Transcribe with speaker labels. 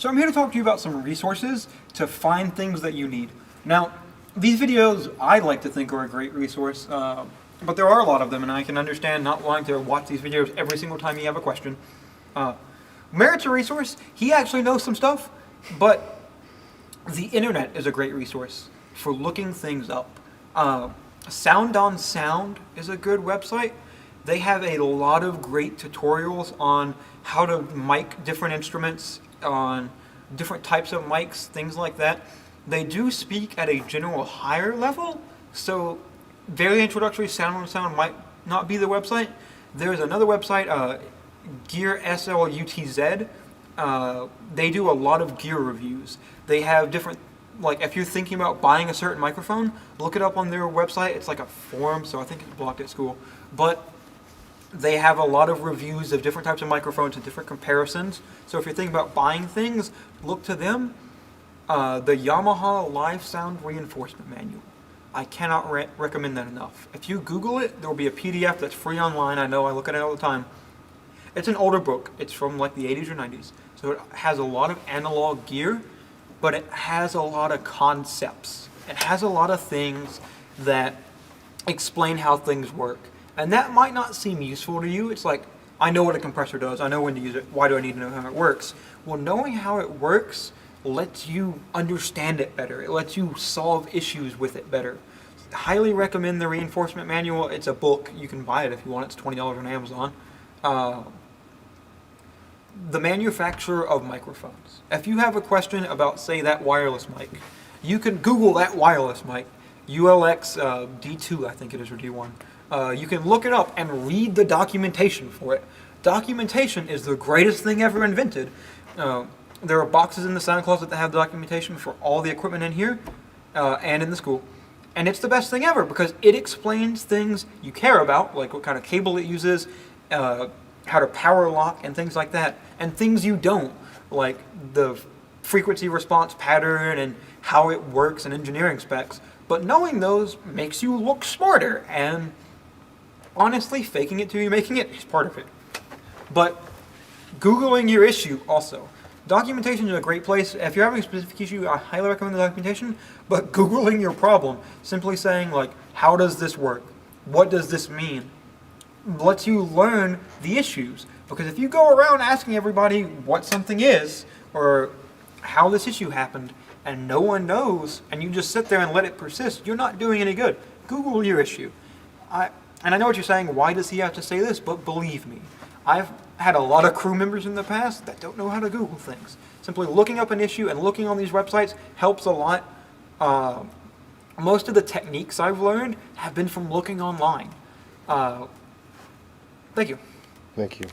Speaker 1: So I'm here to talk to you about some resources to find things that you need. Now, these videos I like to think are a great resource, but there are a lot of them, and I can understand not wanting to watch these videos every single time you have a question. Merit's a resource. He actually knows some stuff, but the internet is a great resource for looking things up. Sound on Sound is a good website. They have a lot of great tutorials on how to mic different instruments, on different types of mics, things like that. They do speak at a general higher level, so very introductory. Sound on Sound might not be the website. There's another website, Gear SLUTZ. They do a lot of gear reviews. They have different, like if you're thinking about buying a certain microphone, look it up on their website. It's like a forum, so I think it's blocked at school. But they have a lot of reviews of different types of microphones and different comparisons. So if you're thinking about buying things, look to them. The Yamaha Live Sound Reinforcement Manual. I cannot recommend that enough. If you Google it, there will be a PDF that's free online. I know, I look at it all the time. It's an older book. It's from like the 80s or 90s. So it has a lot of analog gear, but it has a lot of concepts. It has a lot of things that explain how things work. And that might not seem useful to you. It's like, I know what a compressor does. I know when to use it. Why do I need to know how it works? Well, knowing how it works lets you understand it better. It lets you solve issues with it better. Highly recommend the Reinforcement Manual. It's a book. You can buy it if you want. It's $20 on Amazon. The manufacturer of microphones. If you have a question about, say, that wireless mic, you can Google that wireless mic. ULX D2, I think it is, or D1. You can look it up and read the documentation for it. Documentation is the greatest thing ever invented. There are boxes in the sound closet that have documentation for all the equipment in here and in the school. And it's the best thing ever because it explains things you care about, like what kind of cable it uses, how to power lock and things like that, and things you don't, like the frequency response pattern and how it works and engineering specs. But knowing those makes you look smarter, and honestly, faking it till you making it is part of it. But Googling your issue also. Documentation is a great place. If you're having a specific issue, I highly recommend the documentation, but Googling your problem, simply saying like, how does this work? What does this mean? Lets you learn the issues. Because if you go around asking everybody what something is, or how this issue happened, and no one knows, and you just sit there and let it persist, you're not doing any good. Google your issue. And I know what you're saying, why does he have to say this? But believe me, I've had a lot of crew members in the past that don't know how to Google things. Simply looking up an issue and looking on these websites helps a lot. Most of the techniques I've learned have been from looking online. Thank you.
Speaker 2: Thank you.